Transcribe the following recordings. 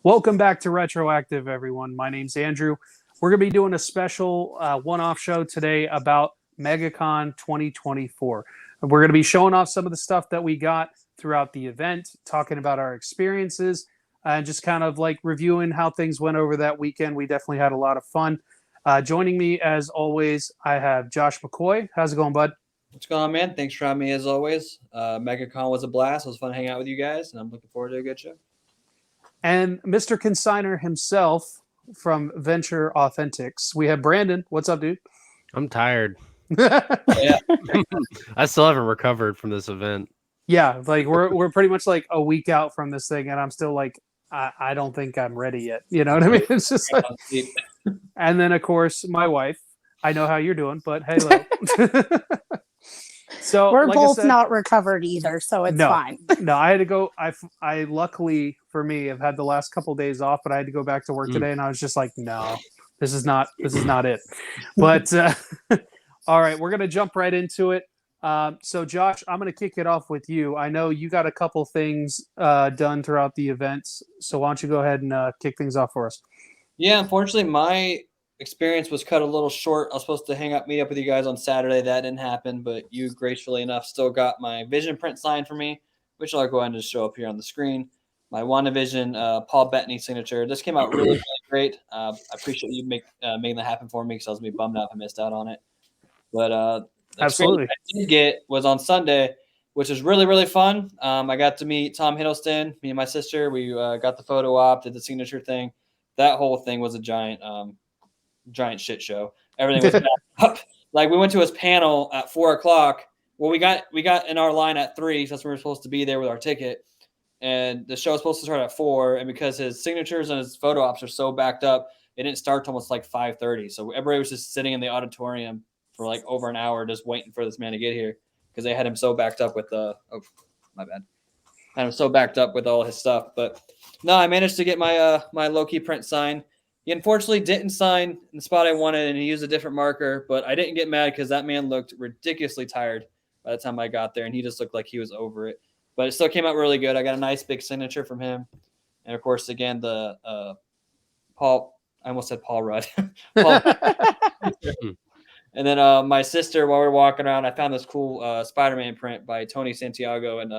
Welcome back to Retroactive, everyone. My name's Andrew. We're going to be doing a special one-off show today about Megacon 2024. We're going to be showing off some of the stuff that we got throughout the event, talking about our experiences, and just kind of like reviewing how things went over that weekend. We definitely had a lot of fun. Joining me, as always, I have Josh McCoy. How's it going, bud? What's going on, man? Thanks for having me as always. Megacon was a blast. It was fun hanging out with you guys, and I'm looking forward to a good show. And Mr. Consigner himself from Venture Authentics. We have Brandon. What's up, dude? I'm tired. Yeah. I still haven't recovered from this event. Yeah, like we're pretty much like a week out from this thing, and I'm still like, I don't think I'm ready yet. You know what I mean? It's just like, and then of course my wife. I know how you're doing, but hello. So we're like both I said, not recovered either, so it's fine. No, I had to go. I luckily for me have had the last couple of days off, but I had to go back to work today, and I was just like, no, this is not it. But all right, we're gonna jump right into it. So Josh, I'm gonna kick it off with you. I know you got a couple things done throughout the events, so why don't you go ahead and kick things off for us? Yeah, unfortunately, my experience was cut a little short. I was supposed to meet up with you guys on Saturday. That didn't happen, but you gracefully enough still got my vision print signed for me, which I'll go ahead and just show up here on the screen. My WandaVision Paul Bettany signature. This came out really, really great. I appreciate you making that happen for me because I was gonna be bummed out if I missed out on it. But the Absolutely, I did get was on Sunday, which was really, really fun. I got to meet Tom Hiddleston, me and my sister. We got the photo op, did the signature thing. That whole thing was a giant shit show. Everything was up. Like we went to his panel at 4:00. Well, we got in our line at 3, so that's when we were supposed to be there with our ticket. And the show was supposed to start at 4, and because his signatures and his photo ops are so backed up, it didn't start till almost like 5:30. So everybody was just sitting in the auditorium for like over an hour just waiting for this man to get here because they had him so backed up with my bad. Had him so backed up with all his stuff. But no, I managed to get my my low-key print signed. He unfortunately didn't sign in the spot I wanted, and he used a different marker, but I didn't get mad because that man looked ridiculously tired by the time I got there, and he just looked like he was over it. But it still came out really good. I got a nice big signature from him. And, of course, again, the Paul – I almost said Paul Rudd. Paul. And then my sister, while we were walking around, I found this cool Spider-Man print by Tony Santiago, and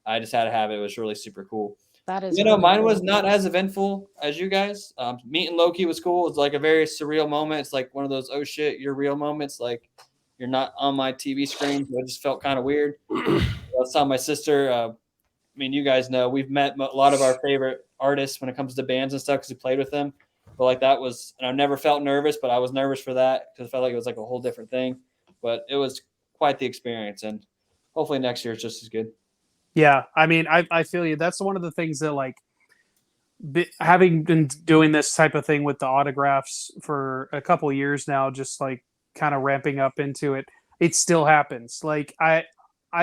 I just had to have it. It was really super cool. That is, mine was not as eventful as you guys. Meeting Loki was cool. It's like a very surreal moment. It's like one of those oh shit, you're real moments. Like you're not on my TV screen. So it just felt kind of weird. I saw my sister. You guys know we've met a lot of our favorite artists when it comes to bands and stuff because we played with them. But like that was, and I never felt nervous, but I was nervous for that because I felt like it was like a whole different thing. But it was quite the experience, and hopefully next year is just as good. Yeah, I feel you. That's one of the things that, like, having been doing this type of thing with the autographs for a couple of years now, just like kind of ramping up into it, it still happens. Like, I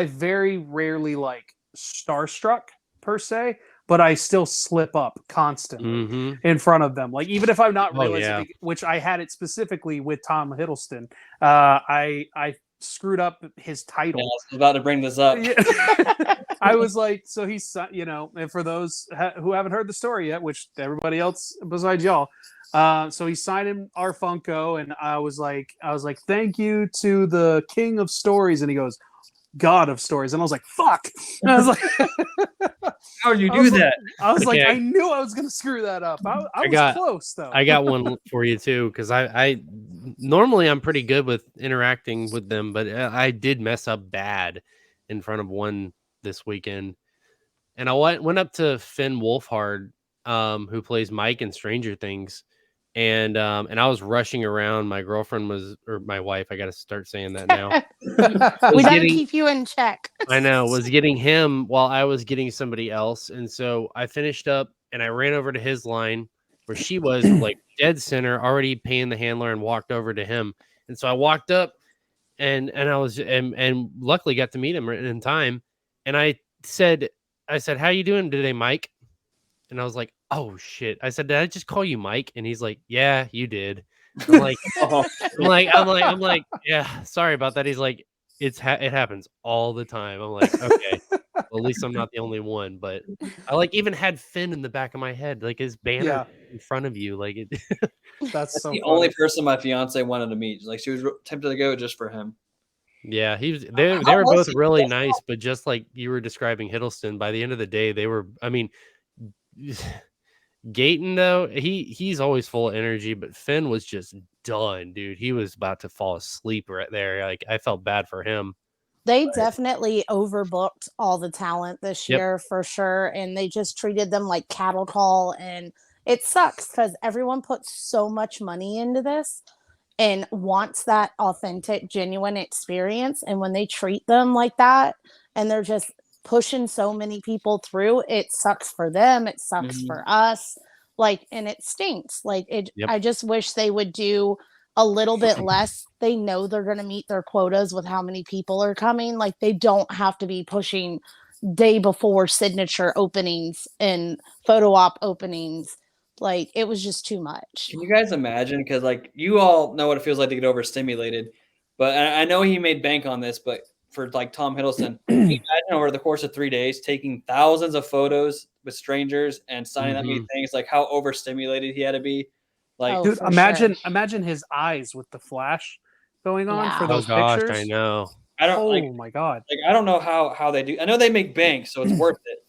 very rarely like starstruck per se, but I still slip up constantly in front of them. Like, even if I'm not realizing, which I had it specifically with Tom Hiddleston, I screwed up his title. Yeah, I was about to bring this up. I was like, so he's, and for those who haven't heard the story yet, which everybody else besides y'all, so he's signing our Funko, and I was like, thank you to the King of Stories, and he goes, God of Stories, and I was like, fuck. And I was like, how do you do that? I was like, I knew I was gonna screw that up. I was close though. I got one for you too, because I normally I'm pretty good with interacting with them, but I did mess up bad in front of one this weekend, and I went up to Finn Wolfhard, who plays Mike in Stranger Things, and I was rushing around. My girlfriend or my wife, I got to start saying that now. We got to keep you in check. I know, was getting him while I was getting somebody else, and so I finished up and I ran over to his line where she was like dead center, already paying the handler, and walked over to him. And so I walked up and I was and luckily got to meet him in time. And I said, how you doing today, Mike? And I was like, oh shit. I said, did I just call you Mike? And he's like, yeah, you did. I'm like, I'm like, yeah, sorry about that. He's like, it happens all the time. I'm like, okay. Well, at least I'm not the only one, but I like even had Finn in the back of my head, like his banner Yeah. in front of you, like it. That's That's so the funny. only person my fiance wanted to meet. Like she was tempted to go just for him. Yeah, he was. They How were was both he? really nice, but just like you were describing Hiddleston, by the end of the day, they were. I mean, Gayton though he's always full of energy, but Finn was just done, dude. He was about to fall asleep right there. Like I felt bad for him. They definitely overbooked all the talent this Yep. year for sure. And they just treated them like cattle call. And it sucks because everyone puts so much money into this and wants that authentic, genuine experience. And when they treat them like that and they're just pushing so many people through, it sucks for them. It sucks for us. Like, and it stinks. Like, Yep. I just wish they would do a little bit less. They know they're going to meet their quotas with how many people are coming. Like, they don't have to be pushing day before signature openings and photo op openings. Like, it was just too much. Can you guys imagine? Because like you all know what it feels like to get overstimulated, but I know he made bank on this. But for like Tom Hiddleston, can you imagine over the course of 3 days taking thousands of photos with strangers and signing that many things? Like how overstimulated he had to be. Like, Oh, Dude, for imagine his eyes with the flash going on for Yeah. those Oh gosh, pictures. I know. I don't Oh like my god. I don't know how they do. I know they make bank, so it's worth it.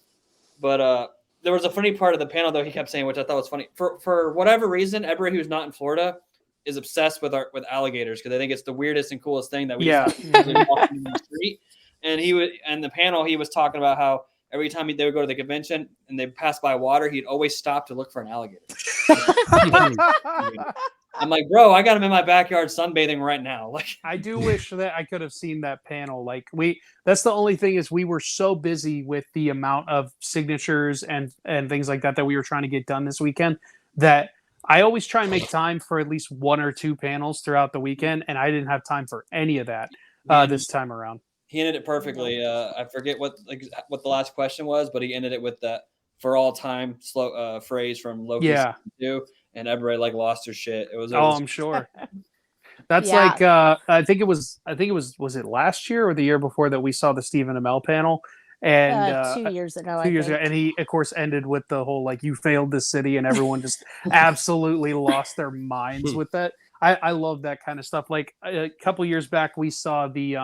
But there was a funny part of the panel though he kept saying, which I thought was funny. For whatever reason, everybody who's not in Florida is obsessed with alligators because they think it's the weirdest and coolest thing that we Yeah. just walking in the street. And the panel he was talking about how every time they would go to the convention and they pass by water, he'd always stop to look for an alligator. I'm like, bro, I got him in my backyard sunbathing right now. Like, I do wish that I could have seen that panel. Like that's the only thing is we were so busy with the amount of signatures and things like that we were trying to get done this weekend that I always try and make time for at least one or two panels throughout the weekend, and I didn't have time for any of that this time around. He ended it perfectly. I forget what the last question was, but he ended it with that for all time slow phrase from Loki Yeah. 2, and everybody like lost their shit. It was I'm sure. That's Yeah. like I think it was it last year or the year before that we saw the Stephen Amell panel, and 2 years ago. 2 years ago, and he of course ended with the whole like you failed this city, and everyone just absolutely lost their minds with that. I love that kind of stuff. Like a couple years back, we saw the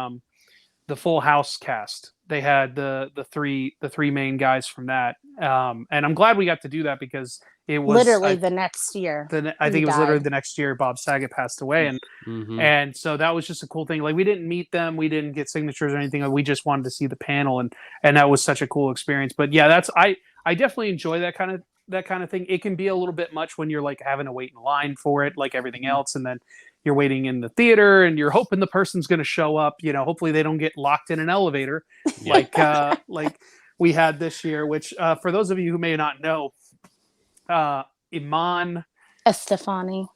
Full House cast. They had the three main guys from that, and I'm glad we got to do that because it was literally the next year. I think it was literally the next year Bob Saget passed away, and so that was just a cool thing. Like we didn't meet them, we didn't get signatures or anything. We just wanted to see the panel, and that was such a cool experience. But yeah, that's I definitely enjoy that kind of thing. It can be a little bit much when you're like having to wait in line for it, like everything else, and then you're waiting in the theater and you're hoping the person's going to show up. You know, hopefully they don't get locked in an elevator like we had this year. Which for those of you who may not know, Iman Estefani.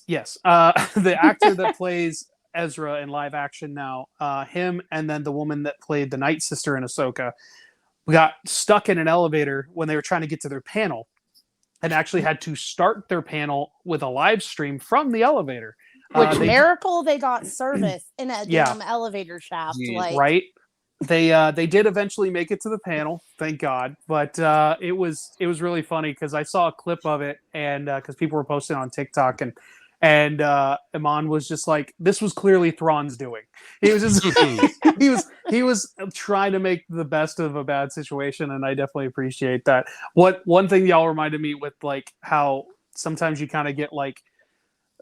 Yes, the actor that plays Ezra in live action now, him and then the woman that played the Night Sister in Ahsoka got stuck in an elevator when they were trying to get to their panel and actually had to start their panel with a live stream from the elevator. Which miracle they got service in a Yeah. damn elevator shaft. Like, Right? They did eventually make it to the panel, thank God. But it was really funny because I saw a clip of it, and because people were posting on TikTok, and Iman was just like, "This was clearly Thrawn's doing." He was just he was trying to make the best of a bad situation, and I definitely appreciate that. One thing y'all reminded me with like how sometimes you kind of get like,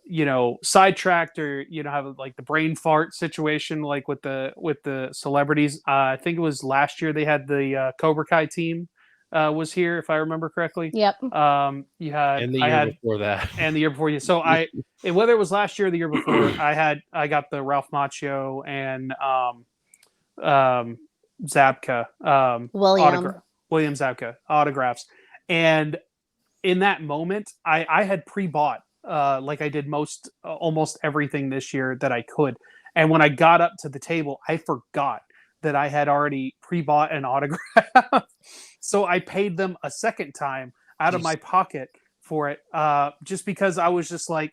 you know, sidetracked or, you know, have like the brain fart situation, like with the celebrities. I think it was last year they had the Cobra Kai team was here, if I remember correctly. Yep. You had, and the year before that, and the year before you. So whether it was last year or the year before, I got the Ralph Macchio and Zabka William Zabka autographs, and in that moment, I had pre-bought. Like I did almost everything this year that I could. And when I got up to the table, I forgot that I had already pre-bought an autograph. So I paid them a second time out of my pocket for it, just because I was just like,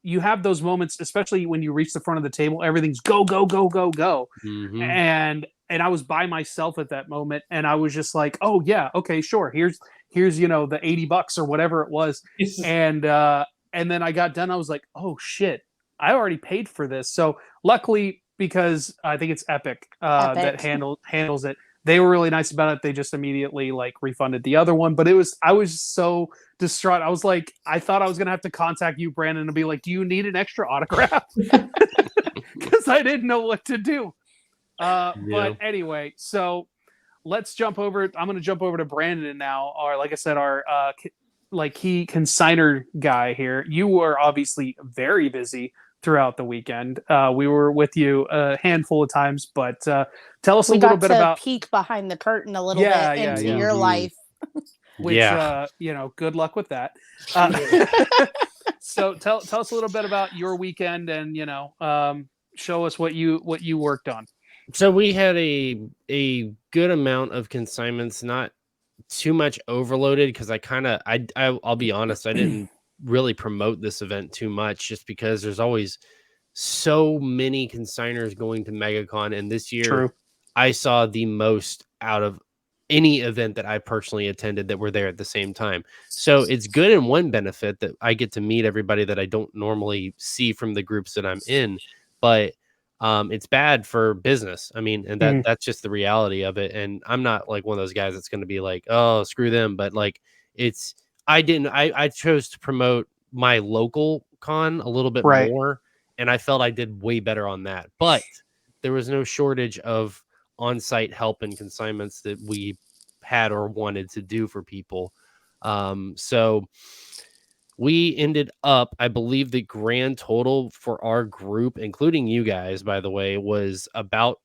you have those moments, especially when you reach the front of the table, everything's go, go, go, go, go. And and I was by myself at that moment, and I was just like, oh yeah, okay, sure. Here's the $80 or whatever it was, and then I got done. I was like, oh shit, I already paid for this. So luckily, because I think it's Epic, that handles it. They were really nice about it. They just immediately like refunded the other one. But I was so distraught. I was like, I thought I was gonna have to contact you, Brandon, and be like, do you need an extra autograph? Because I didn't know what to do. But anyway, so let's jump over. I'm going to jump over to Brandon now, or like I said, our key consigner guy here. You were obviously very busy throughout the weekend. We were with you a handful of times, but tell us a little bit about peek behind the curtain a little bit into your life. Which good luck with that. So tell us a little bit about your weekend, and show us what you worked on. So we had a good amount of consignments, not too much overloaded, because I'll be honest, I didn't really promote this event too much, just because there's always so many consigners going to MegaCon, and this year I saw the most out of any event that I personally attended that were there at the same time. So it's good in one benefit that I get to meet everybody that I don't normally see from the groups that I'm in, but it's bad for business. I mean, and that's just the reality of it. And I'm not like one of those guys that's going to be like, oh, screw them. But like, I chose to promote my local con a little bit more, and I felt I did way better on that. But there was no shortage of on-site help and consignments that we had or wanted to do for people. So we ended up, I believe the grand total for our group, including you guys, by the way, was about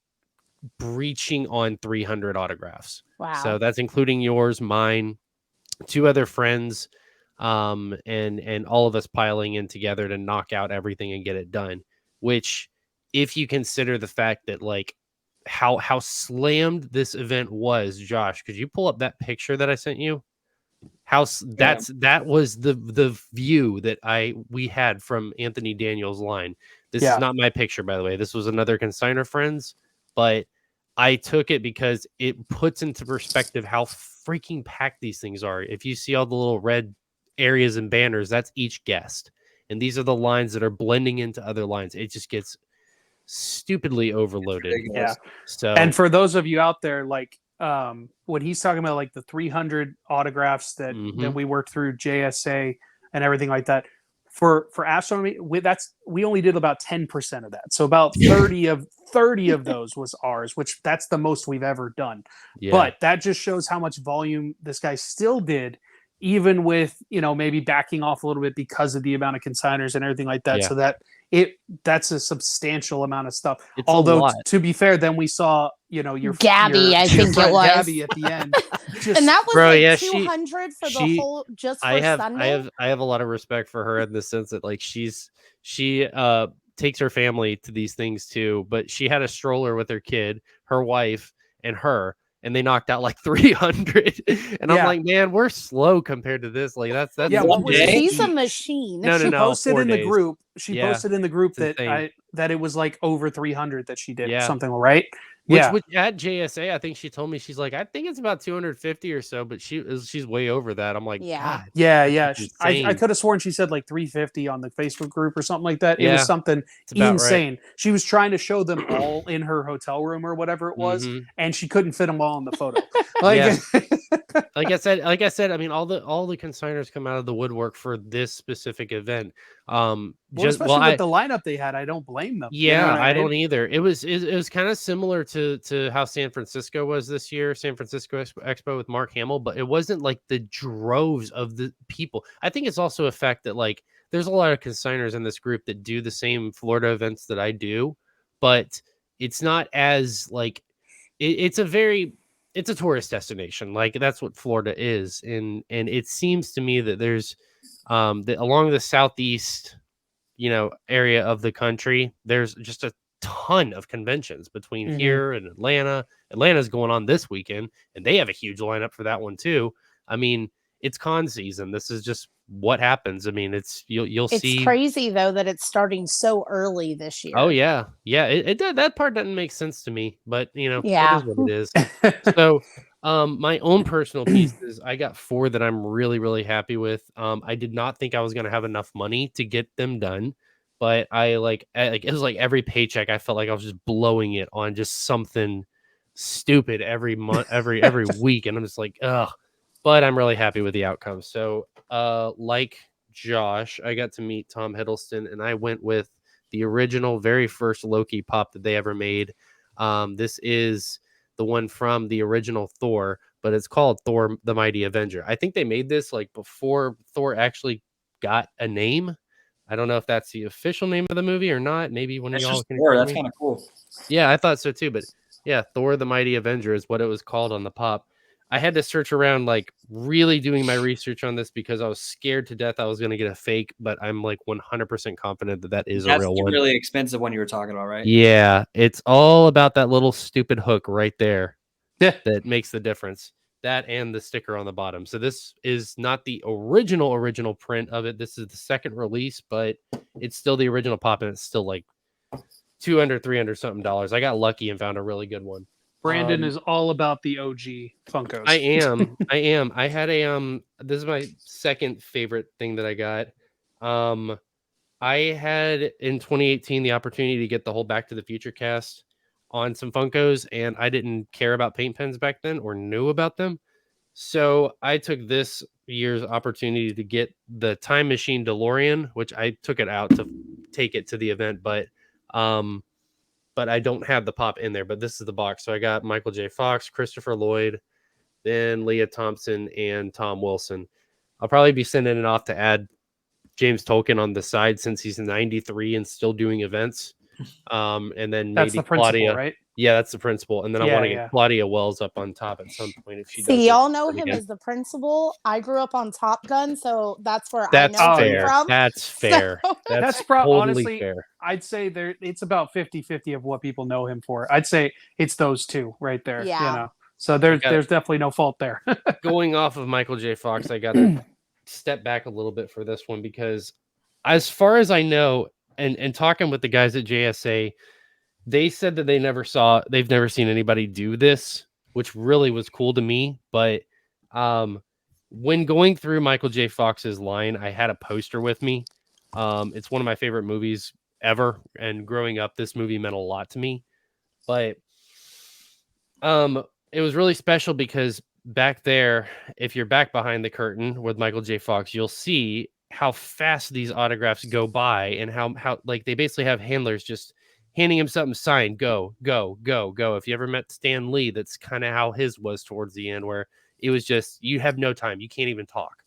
breaching on 300 autographs. Wow. So that's including yours, mine, 2 other friends, and all of us piling in together to knock out everything and get it done. Which, if you consider the fact that like how slammed this event was, Josh, could you pull up that picture that I sent you? That was the view that we had from Anthony Daniels' line. This is not my picture, by the way. This was another consigner friend's, but I took it because it puts into perspective how freaking packed these things are. If you see all the little red areas and banners, that's each guest. And these are the lines that are blending into other lines. It just gets stupidly overloaded. Yeah. So, and for those of you out there, like when he's talking about like the 300 autographs that we worked through JSA and everything like that, for astronomy, we only did about 10% of that. So about 30 of those was ours, which that's the most we've ever done. Yeah. But that just shows how much volume this guy still did, even with, maybe backing off a little bit because of the amount of consigners and everything like that. Yeah. So that's a substantial amount of stuff. It's although to be fair, then we saw, your Gabby, I think it was Gabby at the end. And that was 200 for the whole, just for Sunday. I have a lot of respect for her in the sense that like she takes her family to these things too, but she had a stroller with her kid, her wife, and her, and they knocked out like 300. And I'm like, man, we're slow compared to this. Like that's she's a machine. She posted in the group. She posted in the group that it was like over 300 that she did something, right? Which at JSA, I think she told me, she's like, I think it's about 250 or so, but she's way over that. I'm like, God, I could have sworn she said like 350 on the Facebook group or something like that. It was something insane. Right. She was trying to show them all in her hotel room or whatever it was, and she couldn't fit them all in the photo. Like I said, I mean, all the consigners come out of the woodwork for this specific event. Especially with the lineup they had, I don't blame them. Yeah, I don't either. It was kind of similar to how San Francisco was this year, San Francisco Expo with Mark Hamill, but it wasn't like the droves of the people. I think it's also a fact that like there's a lot of consigners in this group that do the same Florida events that I do, but it's not as like it's a tourist destination. Like that's what Florida is, and it seems to me that there's along the southeast, area of the country, there's just a ton of conventions between here and Atlanta. Atlanta's going on this weekend, and they have a huge lineup for that one too. I mean, it's con season. This is just what happens. I mean, you'll It's see. crazy though that it's starting so early this year. Oh yeah, yeah. That part doesn't make sense to me, but it Yeah. is what it is. So, my own personal pieces, I got 4 that I'm really, really happy with. I did not think I was gonna have enough money to get them done, but it was like every paycheck, I felt like I was just blowing it on just something stupid every month, every week, and I'm just like, ugh. But I'm really happy with the outcome. So, like Josh, I got to meet Tom Hiddleston, and I went with the original, very first Loki pop that they ever made. This is the one from the original Thor, but it's called Thor: The Mighty Avenger. I think they made this like before Thor actually got a name. I don't know if that's the official name of the movie or not. Maybe one of That's y'all just can Thor. correct That's me. kind of cool. Yeah, I thought so too. But yeah, Thor: The Mighty Avenger is what it was called on the pop. I had to search around, like really doing my research on this because I was scared to death I was going to get a fake, but I'm like 100% confident that that is a That's real the one. really expensive one you were talking about, right? Yeah, it's all about that little stupid hook right there Yeah. that makes the difference. That and the sticker on the bottom. So this is not the original print of it. This is the second release, but it's still the original pop, and it's still like 200, 300 something dollars. I got lucky and found a really good one. Brandon is all about the OG Funkos. I am. I had a this is my second favorite thing that I got. I had in 2018 the opportunity to get the whole Back to the Future cast on some Funkos, and I didn't care about paint pens back then or knew about them. So I took this year's opportunity to get the Time Machine DeLorean, which I took it out to take it to the event, but I don't have the pop in there. But this is the box. So I got Michael J. Fox, Christopher Lloyd, then Leah Thompson, and Tom Wilson. I'll probably be sending it off to add James Tolkien on the side since he's 93 and still doing events. And then That's maybe the principal, Claudia. right? Yeah, that's the principal. And then I want to get Yeah. Claudia Wells up on top at some point if she does See, it y'all know him again. as the principal. I grew up on Top Gun, so that's where That's I know fair. him from. That's fair. So- That's probably totally honestly fair. I'd say it's about 50-50 of what people know him for. I'd say it's those two right there. Yeah. So there's definitely no fault there. Going off of Michael J. Fox, I gotta step back a little bit for this one because as far as I know, and talking with the guys at JSA, they said that they've never seen anybody do this, which really was cool to me. But when going through Michael J. Fox's line, I had a poster with me. It's one of my favorite movies ever, and growing up, this movie meant a lot to me. But it was really special because back there, if you're back behind the curtain with Michael J. Fox, you'll see how fast these autographs go by and how like they basically have handlers just handing him something signed, go, go, go, go. If you ever met Stan Lee, that's kind of how his was towards the end, where it was just you have no time, you can't even talk.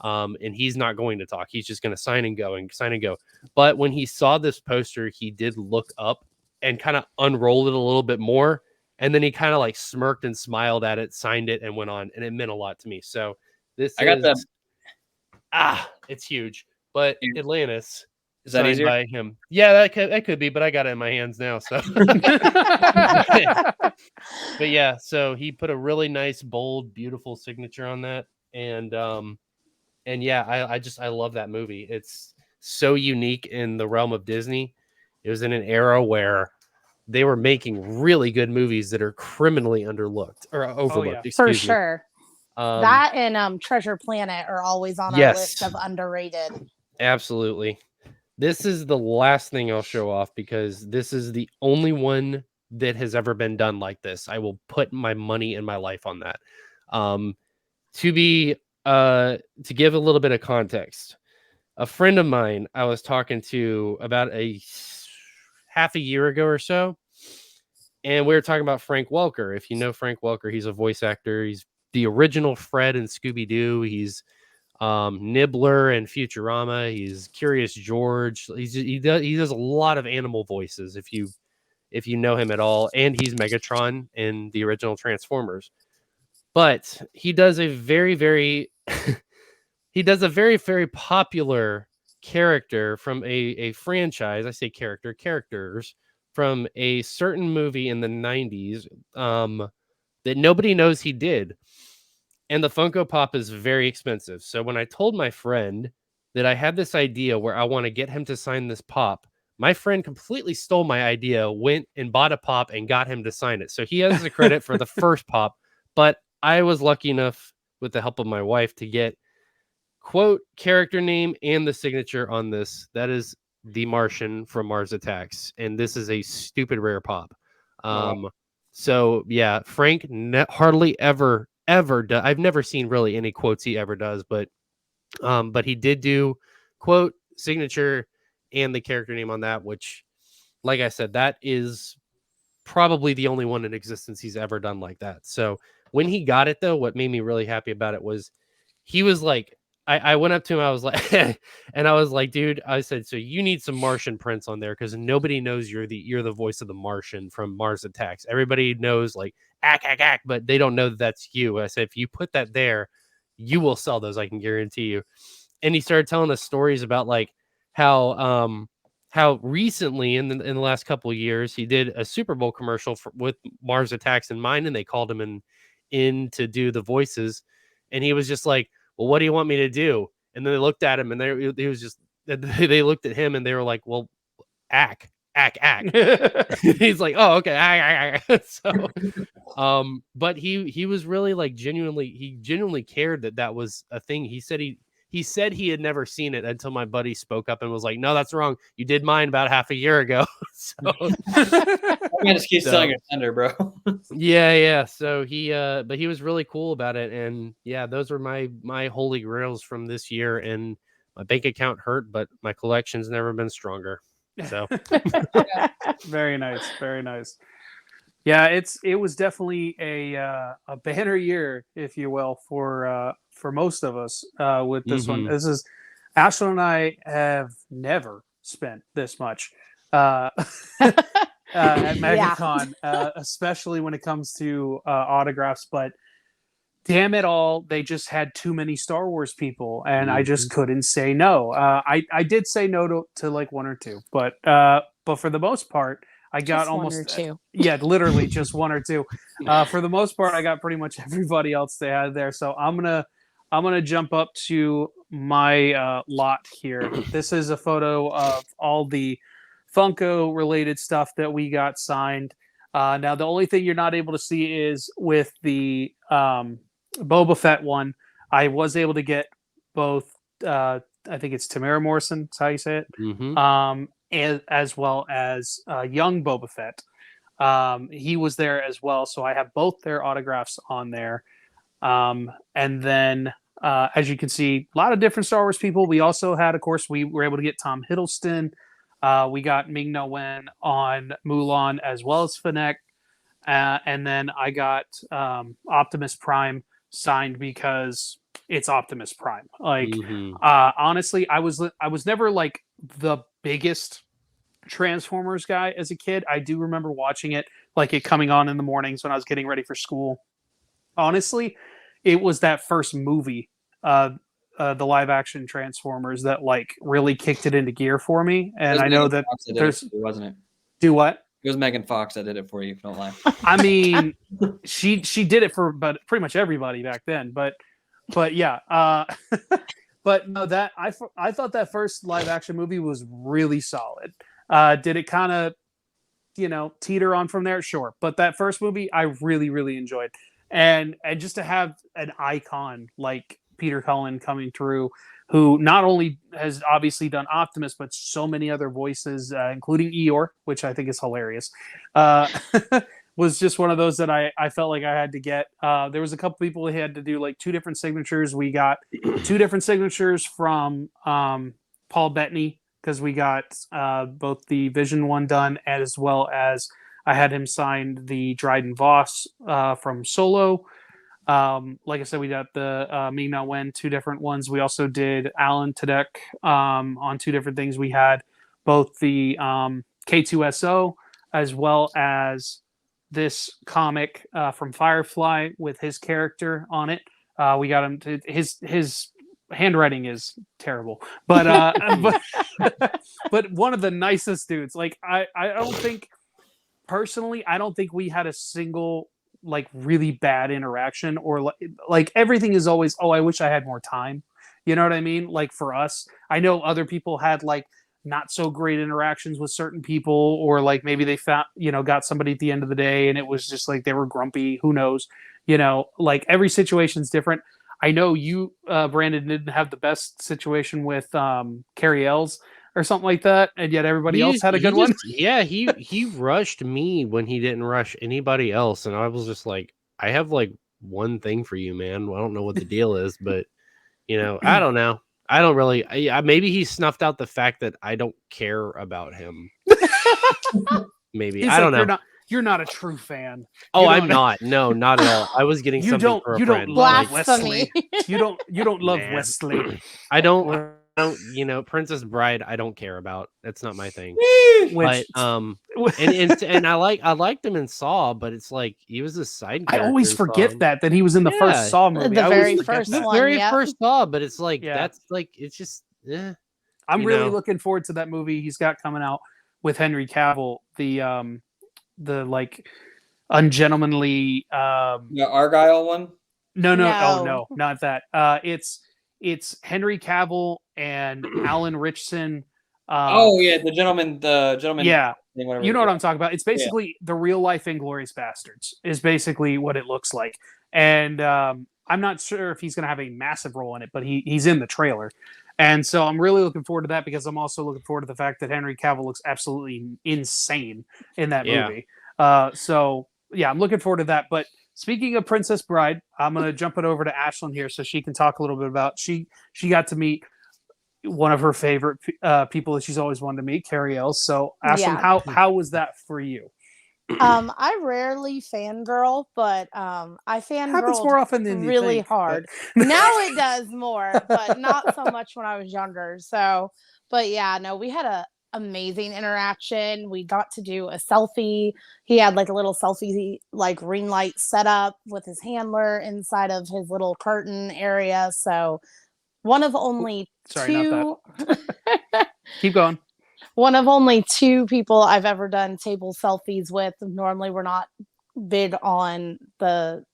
And he's not going to talk. He's just going to sign and go and sign and go. But when he saw this poster, he did look up and kind of unroll it a little bit more. And then he kind of like smirked and smiled at it, signed it, and went on. And it meant a lot to me. So it's huge. But Atlantis is that easier by him? Yeah, that could be, but I got it in my hands now. So but yeah, so he put a really nice, bold, beautiful signature on that. And yeah, I love that movie. It's so unique in the realm of Disney. It was in an era where they were making really good movies that are criminally underlooked or overlooked. Yeah. For sure. That and Treasure Planet are always on our list of underrated. Absolutely. This is the last thing I'll show off because this is the only one that has ever been done like this. I will put my money and my life on that. To give a little bit of context, a friend of mine I was talking to about a half a year ago or so, and we were talking about Frank Welker. If you know Frank Welker, he's a voice actor. He's the original Fred in Scooby-Doo. He's Nibbler and Futurama. He's Curious George. He does a lot of animal voices if you know him at all, and he's Megatron in the original Transformers. But he does a very very very popular character from a franchise. I say characters from a certain movie in the 90s that nobody knows he did. And the Funko Pop is very expensive. So when I told my friend that I had this idea where I want to get him to sign this pop, my friend completely stole my idea, went and bought a pop and got him to sign it. So he has the credit for the first pop, but I was lucky enough with the help of my wife to get quote character name and the signature on this. That is the Martian from Mars Attacks. And this is a stupid rare pop. So yeah, Frank hardly ever I've never seen really any quotes he ever does, but he did do quote, signature, and the character name on that, which, like I said, that is probably the only one in existence he's ever done like that. So when he got it, though, what made me really happy about it was he was like, I went up to him, I was like, and I was like, dude, I said, so you need some Martian prints on there because nobody knows you're the voice of the Martian from Mars Attacks. Everybody knows like ack, but they don't know that that's you. I said, if you put that there, you will sell those, I can guarantee you. And he started telling us stories about like how recently in the last couple of years he did a Super Bowl commercial with Mars Attacks in mind, and they called him in to do the voices, and he was just like, well, what do you want me to do? And then they looked at him, and they they looked at him, and they were like, well, ack. He's like, oh, okay. So, but he was really like genuinely cared that was a thing. He said he had never seen it until my buddy spoke up and was like, no, that's wrong. You did mine about half a year ago. So Man, just keep selling your thunder, bro. Yeah. So but he was really cool about it. And yeah, those were my holy grails from this year. And my bank account hurt, but my collection's never been stronger. So very nice. Yeah, it was definitely a banner year, if you will, for most of us with this one. This is Ashley and I have never spent this much at Megacon, especially when it comes to autographs. But damn it all, they just had too many Star Wars people, and I just couldn't say no. I did say no to like one or two, but for the most part, I got just almost one or two. Yeah, literally just one or two. For the most part, I got pretty much everybody else they had there. So I'm gonna jump up to my lot here. This is a photo of all the Funko related stuff that we got signed. Now the only thing you're not able to see is with the Boba Fett one. I was able to get both. I think it's Tamara Morrison. That's how you say it. As well as young Boba Fett. He was there as well, so I have both their autographs on there. And then, as you can see, a lot of different Star Wars people. We also had, of course, we were able to get Tom Hiddleston. We got Ming-Na Wen on Mulan as well as Fennec. And then I got Optimus Prime signed because it's Optimus Prime. Like, honestly, I was never like the biggest Transformers guy as a kid. I do remember watching it, like it coming on in the mornings when I was getting ready for school. Honestly, it was that first movie, the live action Transformers, that like really kicked it into gear for me. And I know that there's, wasn't it? Do what? It was Megan Fox that did it for you. Don't lie. I mean, she did it for pretty much everybody back then. But yeah. But no, that I thought that first live action movie was really solid. Did it kind of, teeter on from there? Sure. But that first movie, I really, really enjoyed. And just to have an icon like Peter Cullen coming through, who not only has obviously done Optimus, but so many other voices, including Eeyore, which I think is hilarious, was just one of those that I felt like I had to get. There was a couple people who had to do like two different signatures. We got two different signatures from Paul Bettany, because we got both the Vision one done, as well as I had him sign the Dryden Voss from Solo. Like I said, we got the Ming-Na Wen, two different ones. We also did Alan Tudyk on two different things. We had both the K2SO as well as this comic from Firefly with his character on it. We got him to his handwriting is terrible, but but one of the nicest dudes. Like I don't think personally, I don't think we had a single like really bad interaction, or like everything is always, oh, I wish I had more time. You know what I mean? Like for us, I know other people had like not so great interactions with certain people, or like maybe they found, got somebody at the end of the day and it was just like they were grumpy. Who knows? Like every situation's different. I know you, Brandon, didn't have the best situation with Carrie Ells or something like that, and yet everybody else had a good one. Yeah, he rushed me when he didn't rush anybody else, and I was just like, I have like one thing for you, man. I don't know what the deal is, but I don't know. I don't really. Maybe he snuffed out the fact that I don't care about him. Maybe I don't know. You're not a true fan. Oh, I'm not. No, not at all. I was getting something for a friend. You don't love Wesley. You don't love Wesley. I don't. Princess Bride, I don't care about. That's not my thing. But and I liked him in Saw, but it's like he was a side character. I always forget that he was in the first Saw movie. The very first Saw, but it's like that's like it's just. I'm really looking forward to that movie he's got coming out with Henry Cavill. The like ungentlemanly the Argyle one. No, not that. It's Henry Cavill and Alan Richson. The gentleman. Yeah, you know what I'm talking about. It's basically the real life Inglourious Bastards is basically what it looks like. And I'm not sure if he's going to have a massive role in it, but he's in the trailer. And so I'm really looking forward to that, because I'm also looking forward to the fact that Henry Cavill looks absolutely insane in that movie. So I'm looking forward to that. But speaking of Princess Bride, I'm going to jump it over to Ashlyn here so she can talk a little bit about, she got to meet one of her favorite people that she's always wanted to meet, Carrie Ells. So Ashlyn, how was that for you? I rarely fangirl, but I fangirl happens more often than really you think, hard. Now it does more, but not so much when I was younger. So, but yeah, no, we had a amazing interaction. We got to do a selfie. He had like a little selfie like ring light set up with his handler inside of his little curtain area. So one of only two. Not that. Keep going. One of only two people I've ever done table selfies with. Normally we're not big on the,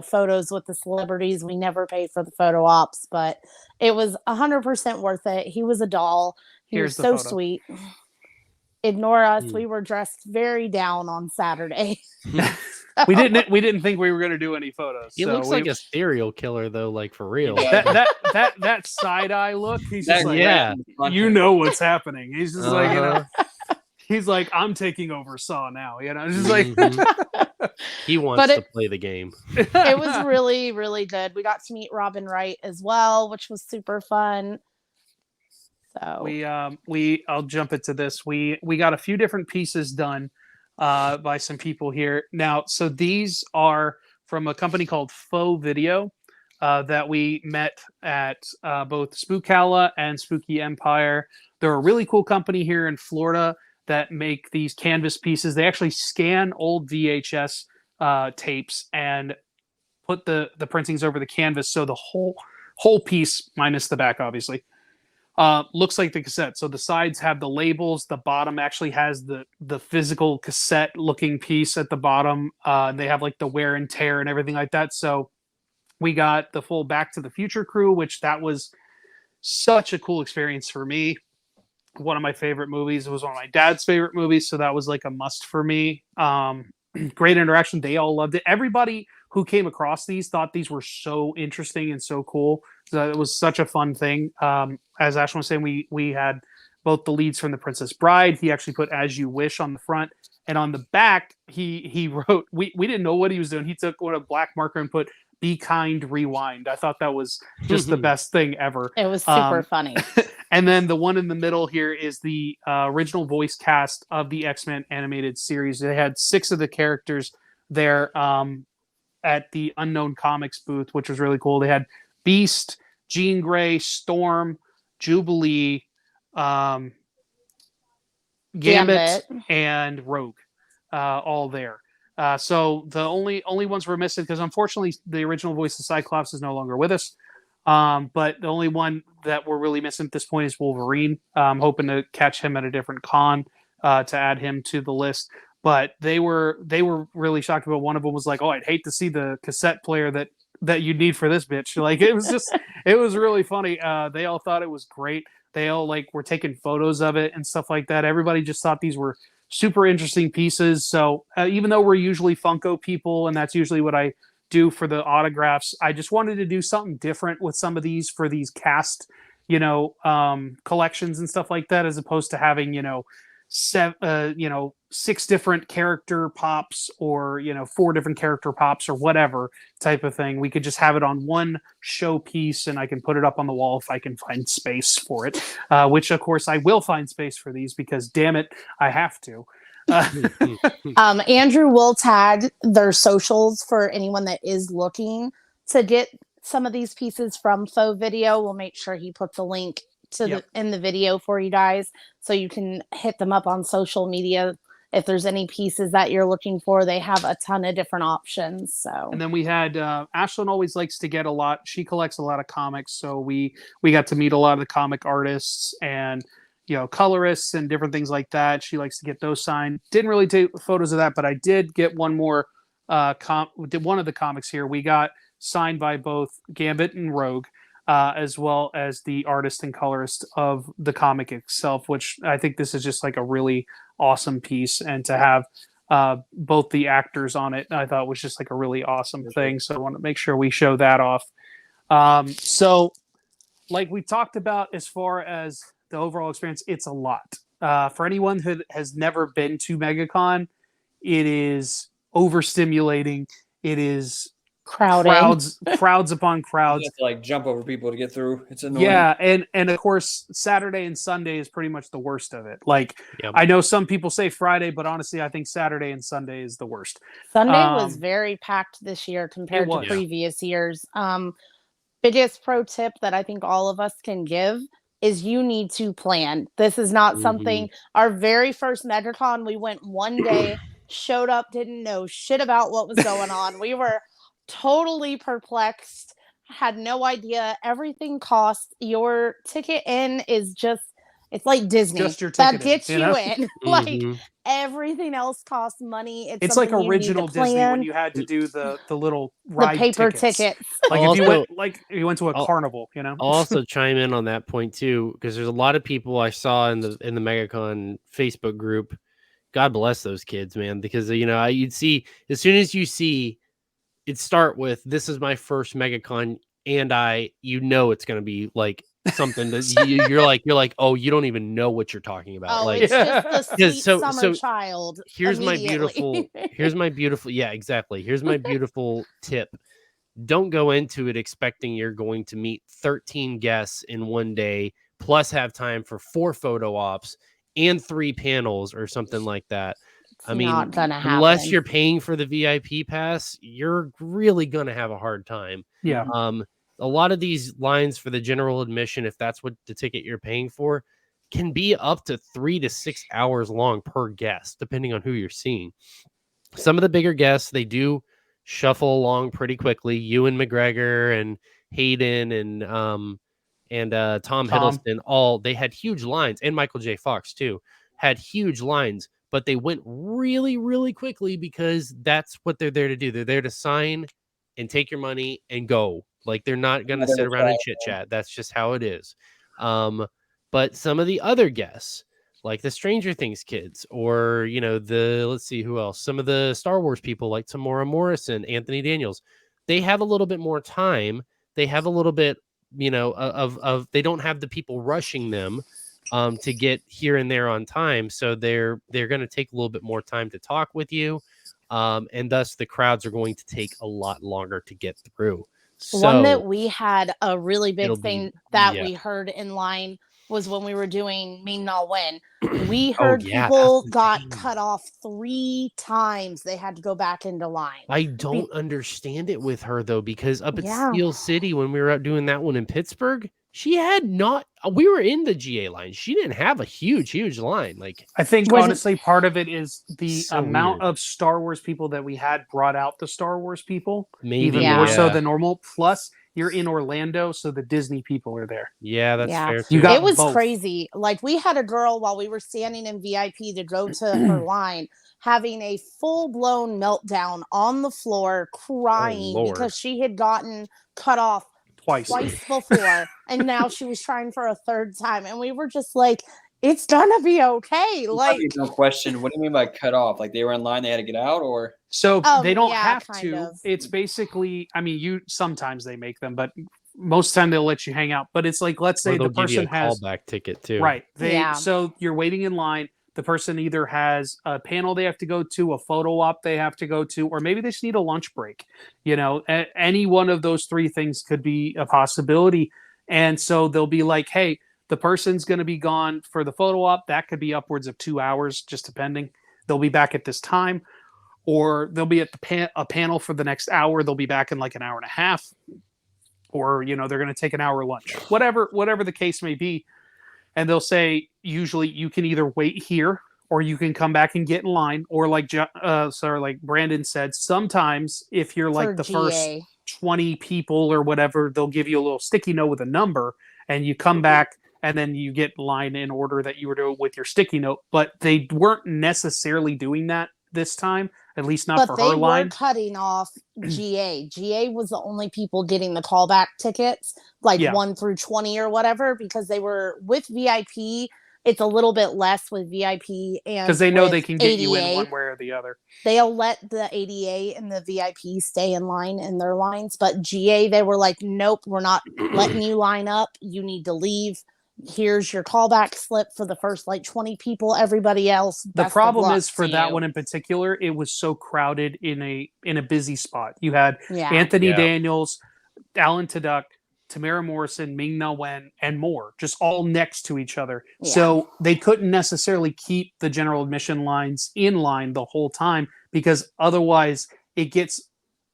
photos with the celebrities. We never pay for the photo ops, but it was 100% worth it. He was a doll. He was so sweet. Ignore us. We were dressed very down on Saturday. We didn't think we were going to do any photos. He looks like a serial killer, though, like for real. That side eye look. He's just like, you know what's happening. He's just like, he's like, I'm taking over Saw now. Just like he wants to play the game. It was really, really good. We got to meet Robin Wright as well, which was super fun. So I'll jump into this. We got a few different pieces done by some people here. Now, so these are from a company called Faux Video that we met at both Spookalla and Spooky Empire. They're a really cool company here in Florida that make these canvas pieces. They actually scan old VHS tapes and put the printings over the canvas, so the whole piece, minus the back, obviously, looks like the cassette. So the sides have the labels. The bottom actually has the physical cassette looking piece at the bottom. They have like the wear and tear and everything like that. So we got the full Back to the Future crew, which that was such a cool experience for me. One of my favorite movies. It was one of my dad's favorite movies, so that was like a must for me. Great interaction. They all loved it. Everybody who came across these thought these were so interesting and so cool. So it was such a fun thing. As Ashton was saying, we had both the leads from The Princess Bride. He actually put As You Wish on the front. And on the back, he wrote, we didn't know what he was doing. He took a black marker and put Be Kind, Rewind. I thought that was just the best thing ever. It was super funny. And then the one in the middle here is the original voice cast of the X-Men animated series. They had 6 of the characters there at the Unknown Comics booth, which was really cool. They had Beast, Jean Grey, Storm, Jubilee, Gambit, and Rogue, all there. So the only ones we're missing, because unfortunately the original voice of Cyclops is no longer with us. But the only one that we're really missing at this point is Wolverine. I'm hoping to catch him at a different con to add him to the list. but they were really shocked about. One of them was like, "Oh, I'd hate to see the cassette player that you need for this bitch." Like it was just it was really funny. They all thought it was great. They all like were taking photos of it and stuff like that. Everybody just thought these were super interesting pieces. So even though we're usually Funko people, and that's usually what I do for the autographs, I just wanted to do something different with some of these for these cast, collections and stuff like that, as opposed to having, six different character pops, or, four different character pops, or whatever type of thing. We could just have it on one showpiece, and I can put it up on the wall if I can find space for it, which of course I will find space for these, because damn it, I have to. Andrew will tag their socials for anyone that is looking to get some of these pieces from Faux Video. We'll make sure he puts a link to in the video for you guys, so you can hit them up on social media if there's any pieces that you're looking for. They have a ton of different options. So, and then we had Ashlyn always likes to get a lot. She collects a lot of comics, so we got to meet a lot of the comic artists and colorists and different things like that. She likes to get those signed. Didn't really take photos of that, but I did get one more. One of the comics here we got signed by both Gambit and Rogue, as well as the artist and colorist of the comic itself, which I think this is just like a really awesome piece. And to have both the actors on it, I thought was just like a really awesome thing. So I want to make sure we show that off. So like we talked about, as far as the overall experience, it's a lot. For anyone who has never been to MegaCon, it is overstimulating. It is crowds upon crowds. You have to like jump over people to get through. It's annoying. Yeah, and of course Saturday and Sunday is pretty much the worst of it. Like, I know some people say Friday, but honestly I think Saturday and Sunday is the worst. Sunday was very packed this year compared to previous years. Biggest pro tip that I think all of us can give is you need to plan. This is not something. Our very first MegaCon, we went one day, showed up, didn't know shit about what was going on. We were totally perplexed, had no idea. Everything costs. Your ticket in is just, it's like Disney. Just your ticket that gets you in. Like everything else costs money. It's like original Disney when you had to do the little ride, the paper tickets. Like also, if you went to a carnival, I'll also chime in on that point too, because there's a lot of people I saw in the MegaCon Facebook group. God bless those kids, man, because you'd see, as soon as you see it start with, "This is my first MegaCon," and it's going to be like something that you're like, oh, you don't even know what you're talking about. Oh, like, it's just the sweet summer child. Here's my beautiful, yeah, exactly. Here's my beautiful tip. Don't go into it expecting you're going to meet 13 guests in one day, plus have time for 4 photo ops and 3 panels or something like that. I mean, not gonna happen. Unless you're paying for the VIP pass, you're really gonna have a hard time. Yeah. A lot of these lines for the general admission, if that's what the ticket you're paying for, can be up to 3 to 6 hours long per guest, depending on who you're seeing. Some of the bigger guests, they do shuffle along pretty quickly. Ewan McGregor and Hayden and Tom Hiddleston, they had huge lines, and Michael J. Fox too had huge lines, but they went really, really quickly because that's what they're there to do. They're there to sign and take your money and go. Like, they're not going to sit around and chit chat. That's just how it is. But some of the other guests, like the Stranger Things kids, or, let's see who else, some of the Star Wars people like Tamora Morrison, Anthony Daniels, they have a little bit more time. They have a little bit, of they don't have the people rushing them to get here and there on time. So they're going to take a little bit more time to talk with you. And thus the crowds are going to take a lot longer to get through. So one that we had a really big thing that we heard in line was when we were doing Mean Not Win. We heard people got cut off 3 times. They had to go back into line. I don't understand it with her though, because up at Steel City, when we were out doing that one in Pittsburgh, we were in the GA line. She didn't have a huge line. Like, I think honestly, part of it is the amount of Star Wars people that we had brought out the Star Wars people, maybe even more so than normal. Plus, you're in Orlando, so the Disney people are there. Yeah, that's Yeah. fair. You Too. got It was both. crazy. Like we had a girl while we were standing in VIP to go to her line having a full-blown meltdown on the floor crying Lord. because she had gotten cut off Twice. before and now she was trying for a third time and we were just like, it's gonna be okay. Like No question. What do you mean by cut off? Like they were in line, they had to get out, or So they don't yeah, have kind to. of. It's basically, I mean, you sometimes they make them, but most of the time they'll let you hang out. But it's like, let's Or say they'll the give you person a has callback ticket too. right. Yeah. So you're waiting in line. The person either has a panel they have to go to, a photo op they have to go to, or maybe they just need a lunch break. You know, any one of those three things could be a possibility. And so they'll be like, hey, the person's going to be gone for the photo op. That could be upwards of 2 hours, just depending. They'll be back at this time, or they'll be at a panel for the next hour. They'll be back in like an hour and a half, or you know they're going to take an hour lunch, whatever the case may be. And they'll say usually you can either wait here or you can come back and get in line, or like like Brandon said, sometimes if you're like for the GA. first 20 people or whatever, they'll give you a little sticky note with a number, and you come back and then you get in line in order that you were doing with your sticky note. But they weren't necessarily doing that this time, at least not for But her they line. were cutting off GA. GA was the only people getting the callback tickets, like Yeah. 1 through 20 or whatever, because they were with VIP. It's a little bit less with VIP and Because they know with they can get ADA. you in one way or the other. They'll let the ADA and the VIP stay in line in their lines, but GA, they were like, nope, we're not letting you line up. You need to leave. Here's your callback slip for the first like 20 people. Everybody else, The best of problem luck is for to that you. one in particular, it was so crowded in a busy spot. You had Yeah. Anthony Yeah. Daniels, Alan Tudyk, Tamara Morrison, Ming Na Wen, and more, just all next to each other. Yeah. So they couldn't necessarily keep the general admission lines in line the whole time, because otherwise it gets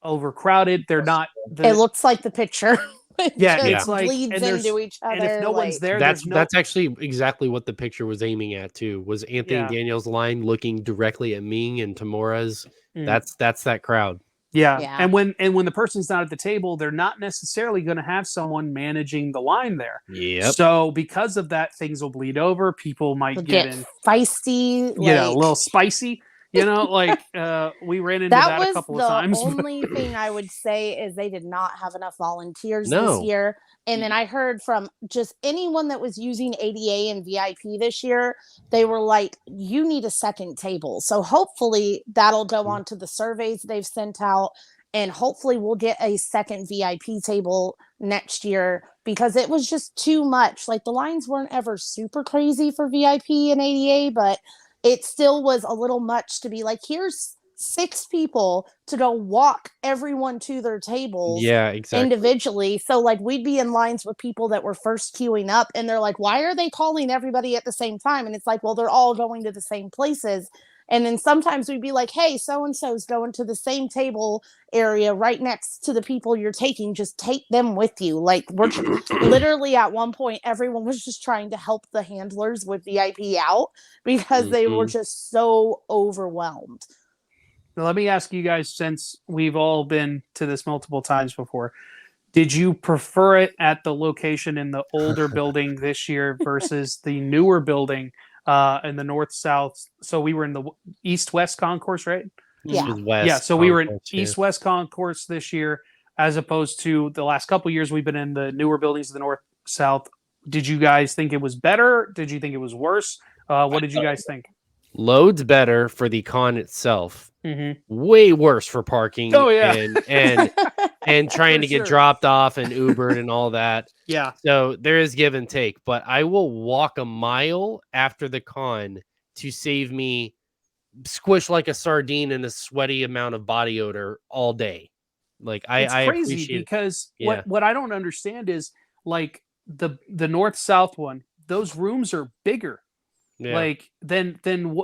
overcrowded. They're not. It looks like the picture. It Yeah, just it's like, bleeds and there's- into each other. and if no like, one's there, That's there's no. that's actually exactly what the picture was aiming at too. Was Anthony Yeah. Daniels' line looking directly at Ming and Tamora's? Mm. That's that crowd. Yeah. Yeah. And when the person's not at the table, they're not necessarily going to have someone managing the line there. Yep. So because of that, things will bleed over. People might get in, feisty. you know, a like- little spicy. You know, like we ran into that, was a couple the of times. only thing I would say is they did not have enough volunteers No. this year. And then I heard from just anyone that was using ADA and VIP this year, they were like, you need a second table. So hopefully that'll go on to the surveys they've sent out. And hopefully we'll get a second VIP table next year, because it was just too much. Like the lines weren't ever super crazy for VIP and ADA, but it still was a little much to be like, here's 6 people to go walk everyone to their tables Yeah, exactly. individually. So like we'd be in lines with people that were first queuing up and they're like, why are they calling everybody at the same time? And it's like, well, they're all going to the same places. And then sometimes we'd be like, hey, so-and-so's going to the same table area right next to the people you're taking. Just take them with you. Like we're literally at one point, everyone was just trying to help the handlers with VIP out because they were just so overwhelmed. Now, let me ask you guys, since we've all been to this multiple times before, did you prefer it at the location in the older building this year versus the newer building in the north-south? So we were in the east-west concourse, right? Yeah. Yeah, so we were in east-west concourse this year, as opposed to the last couple of years we've been in the newer buildings of the north-south. Did you guys think it was better? Did you think it was worse? What did you guys think? Loads better for the con itself. Mm-hmm. Way worse for parking. Oh, yeah. and trying to get sure. dropped off and Ubered and all that. Yeah. So there is give and take, but I will walk a mile after the con to save me squish like a sardine in a sweaty amount of body odor all day. Like It's I crazy appreciate because Yeah. what I don't understand is like the north-south one, those rooms are bigger. Yeah. Like than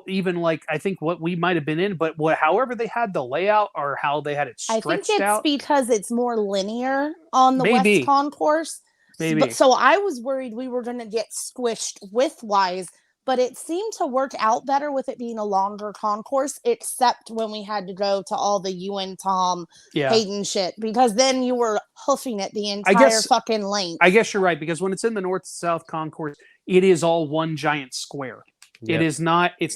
even like I think what we might have been in, but however they had the layout or how they had it I stretched think it's out. because it's more linear on the Maybe. West Concourse. Maybe. So I was worried we were going to get squished widthwise but it seemed to work out better with it being a longer concourse, except when we had to go to all the you and Tom Hayden shit, because then you were hoofing it the entire fucking length. I guess you're right, because when it's in the north-south concourse, it is all one giant square. Yep. It's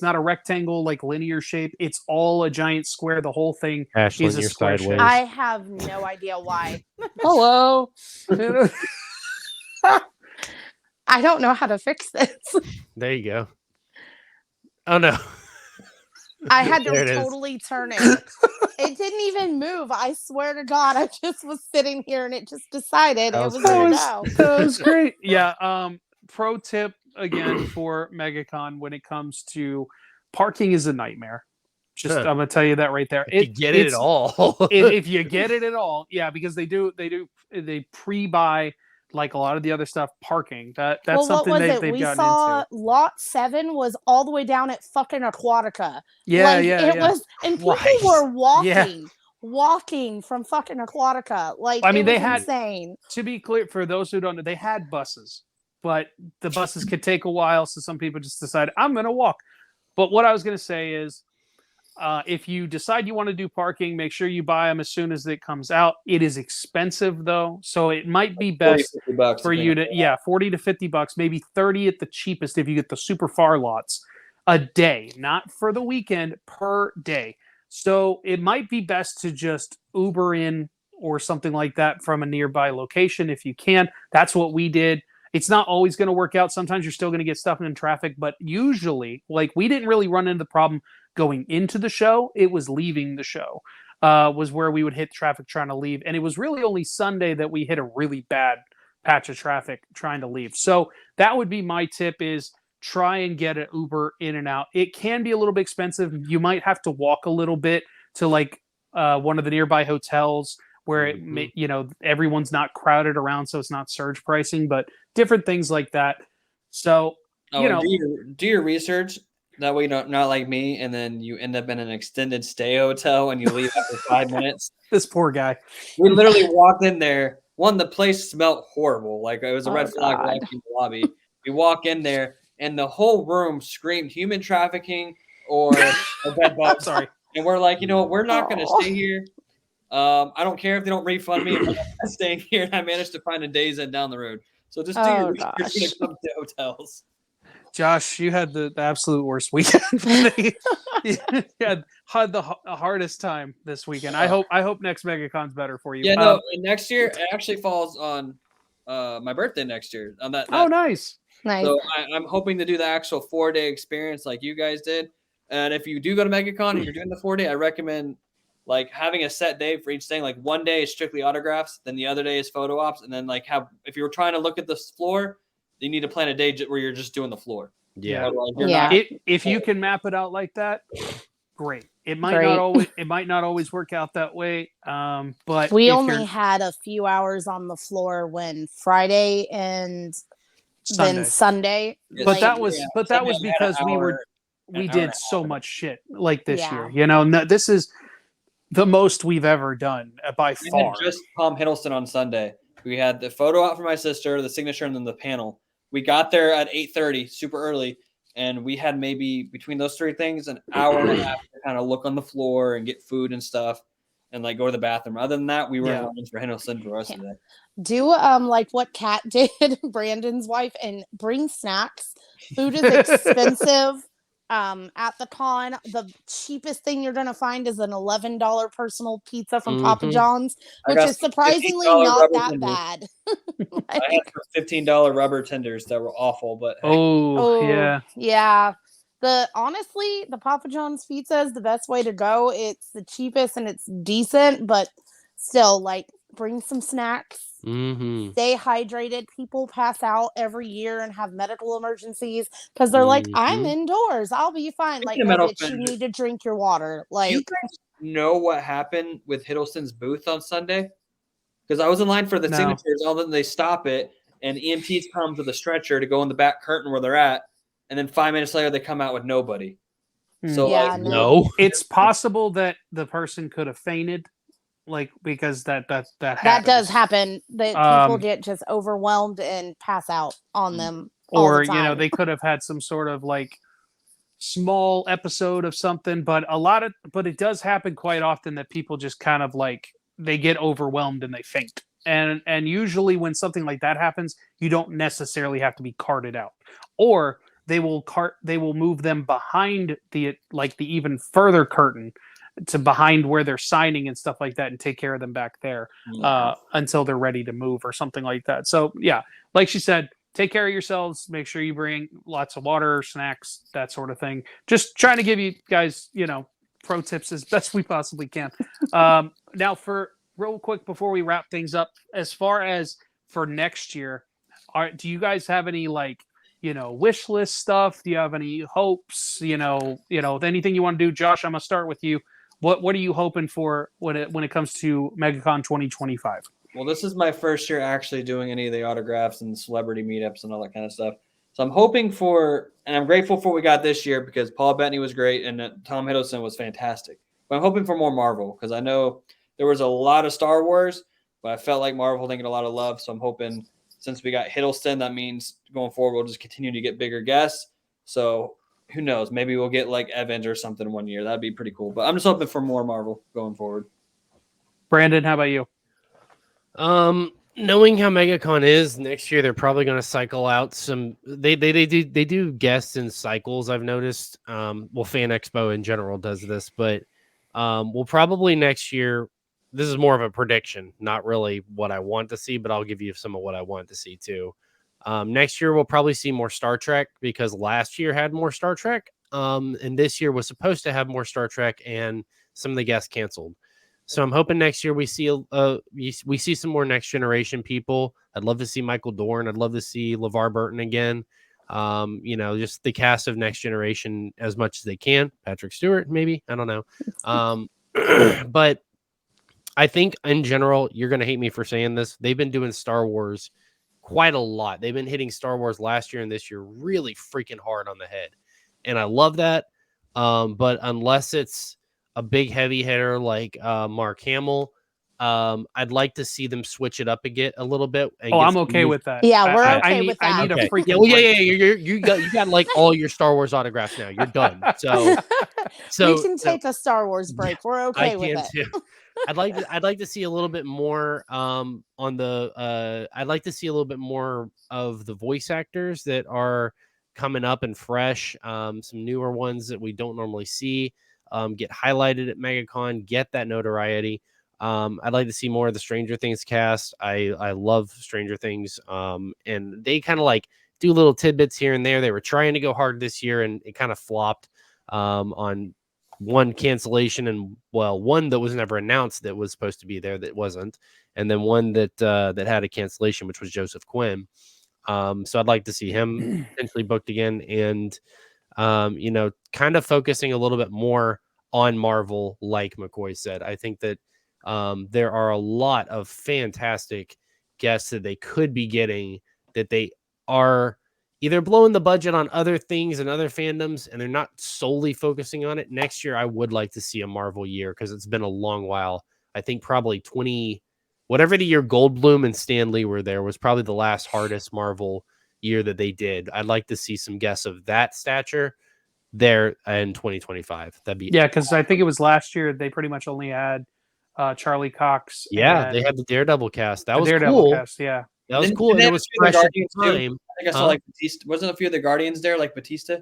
not a rectangle, like linear shape. It's all a giant square. The whole thing is a square shape. I have no idea why. Hello. I don't know how to fix this. There you go. Oh no. I had to totally turn it. It didn't even move. I swear to God, I just was sitting here and it just decided it was going to go. That was great. Yeah. Pro tip again for Megacon when it comes to parking is a nightmare. I'm gonna tell you that right there. If you get it at all. if you get it at all, yeah, because they pre-buy like a lot of the other stuff parking. That's something they've gotten into. We saw lot 7 was all the way down at fucking Aquatica. Yeah, it was, and people were walking from fucking Aquatica. Like, I mean, they had insane. To be clear, for those who don't know, they had buses, but the buses could take a while, so some people just decided, I'm gonna walk. But what I was gonna say is, if you decide you want to do parking, make sure you buy them as soon as it comes out. It is expensive though, so it might be best for you to $40 to $50, maybe $30 at the cheapest if you get the super far lots a day, not for the weekend, per day. So it might be best to just Uber in or something like that from a nearby location if you can. That's what we did. It's not always going to work out. Sometimes you're still going to get stuck in traffic, but usually, like, we didn't really run into the problem going into the show. It was leaving the show was where we would hit traffic trying to leave. And it was really only Sunday that we hit a really bad patch of traffic trying to leave. So that would be my tip, is try and get an Uber in and out. It can be a little bit expensive. You might have to walk a little bit to like one of the nearby hotels where it may, everyone's not crowded around, so it's not surge pricing, but different things like that. So, do your research. That way, not like me, and then you end up in an extended stay hotel and you leave after 5 minutes. This poor guy. We literally walked in there. The place smelled horrible. Like, it was a red flag walking in the lobby. We walk in there, and the whole room screamed human trafficking or a bed bug. Sorry. And we're like, we're not going to stay here. I don't care if they don't refund me. I'm staying here, and I managed to find a Days Inn down the road. So just do your research when it comes to hotels. Josh, you had the absolute worst weekend. You had the hardest time this weekend. I hope next MegaCon's better for you. Yeah, no, next year it actually falls on my birthday next year. On that. Oh, nice. So I'm hoping to do the actual 4-day experience like you guys did. And if you do go to MegaCon and you're doing the 4-day, I recommend like having a set day for each thing. Like one day is strictly autographs, then the other day is photo ops, and then like if you're trying to look at the floor, you need to plan a day where you're just doing the floor. Yeah. If you can map it out like that, great. It might not always work out that way. But we only had a few hours on the floor when Friday and then Sunday. But that was because we did so much shit like this year. This is the most we've ever done by far. Just Tom Hiddleston on Sunday. We had the photo out for my sister, the signature, and then the panel. We got there at 8:30, super early, and we had maybe between those three things an hour and a half to kind of look on the floor and get food and stuff, and like go to the bathroom. Other than that, we were in lines for Hiddleston for the rest of the day. Do like what Kat did, Brandon's wife, and bring snacks. Food is expensive. At the con, the cheapest thing you're gonna find is an $11 personal pizza from Papa John's, which is surprisingly not that bad. I had $15 rubber tenders that were awful, but yeah. Honestly, the Papa John's pizza is the best way to go. It's the cheapest and it's decent, but still, like, bring some snacks. Stay hydrated. People pass out every year and have medical emergencies because they're like, I'm indoors, I'll be fine. Like, bitch, you need to drink your water. Like, you guys know what happened with Hiddleston's booth on Sunday? Because I was in line for the signatures. All of a sudden they stop it, and EMTs come to the stretcher to go in the back curtain where they're at, and then 5 minutes later they come out with nobody. So no, it's possible that the person could have fainted. Like, because that does happen. That people get just overwhelmed and pass out on them. all the or time. they could have had some sort of like small episode of something, but it does happen quite often that people just kind of like they get overwhelmed and they faint. And usually when something like that happens, you don't necessarily have to be carted out. Or they will move them behind the even further curtain to behind where they're signing and stuff like that and take care of them back there Yeah. until they're ready to move or something like that. So yeah, like she said, take care of yourselves. Make sure you bring lots of water, snacks, that sort of thing. Just trying to give you guys, pro tips as best we possibly can. Now, for real quick before we wrap things up, as far as for next year, do you guys have any like wish list stuff? Do you have any hopes? Anything you want to do? Josh, I'm gonna start with you. What are you hoping for when it comes to MegaCon 2025? Well, this is my first year actually doing any of the autographs and celebrity meetups and all that kind of stuff. So I'm hoping for, and I'm grateful for what we got this year because Paul Bettany was great and Tom Hiddleston was fantastic. But I'm hoping for more Marvel because I know there was a lot of Star Wars, but I felt like Marvel didn't get a lot of love. So I'm hoping since we got Hiddleston, that means going forward we'll just continue to get bigger guests. So who knows? Maybe we'll get like Evans or something one year. That'd be pretty cool. But I'm just hoping for more Marvel going forward. Brandon, how about you? Knowing how MegaCon is next year, they're probably going to cycle out some. They do guests in cycles. I've noticed. Well, Fan Expo in general does this, but we'll probably next year. This is more of a prediction, not really what I want to see, but I'll give you some of what I want to see too. Next year we'll probably see more Star Trek because last year had more Star Trek, and this year was supposed to have more Star Trek, and some of the guests canceled. So I'm hoping next year we see some more next generation people. I'd love to see Michael Dorn. I'd love to see LeVar Burton again. Just the cast of Next Generation as much as they can. Patrick Stewart, maybe. I don't know. But I think in general, you're going to hate me for saying this. They've been doing Star Wars quite a lot. They've been hitting Star Wars last year and this year really freaking hard on the head. And I love that. But unless it's a big heavy hitter like Mark Hamill, I'd like to see them switch it up a little bit. And I'm okay with that. Yeah, we're okay need, with that. I need a freaking You got like all your Star Wars autographs now. You're done. So we can take a Star Wars break. We're okay with it. Too. I'd like to see a little bit more I'd like to see a little bit more of the voice actors that are coming up and fresh, some newer ones that we don't normally see, get highlighted at MegaCon, get that notoriety. I'd like to see more of the Stranger Things cast. I love Stranger Things, and they kind of like do little tidbits here and there. They were trying to go hard this year, and it kind of flopped on one cancellation and one that was never announced that was supposed to be there that wasn't, and then one that had a cancellation, which was Joseph Quinn. So I'd like to see him potentially booked again, and kind of focusing a little bit more on Marvel, like McCoy said. I think that there are a lot of fantastic guests that they could be getting that they are either blowing the budget on other things and other fandoms, and they're not solely focusing on it. Next year, I would like to see a Marvel year because it's been a long while. I think probably whatever the year Goldblum and Stan Lee were there was probably the last hardest Marvel year that they did. I'd like to see some guests of that stature there in 2025. That'd be because I think it was last year they pretty much only had Charlie Cox. Yeah, they had the Daredevil cast. That was Daredevil cool. Cast, yeah. That was cool. And it was fresh at the time. I think I saw like Batista. Wasn't a few of the Guardians there, like Batista?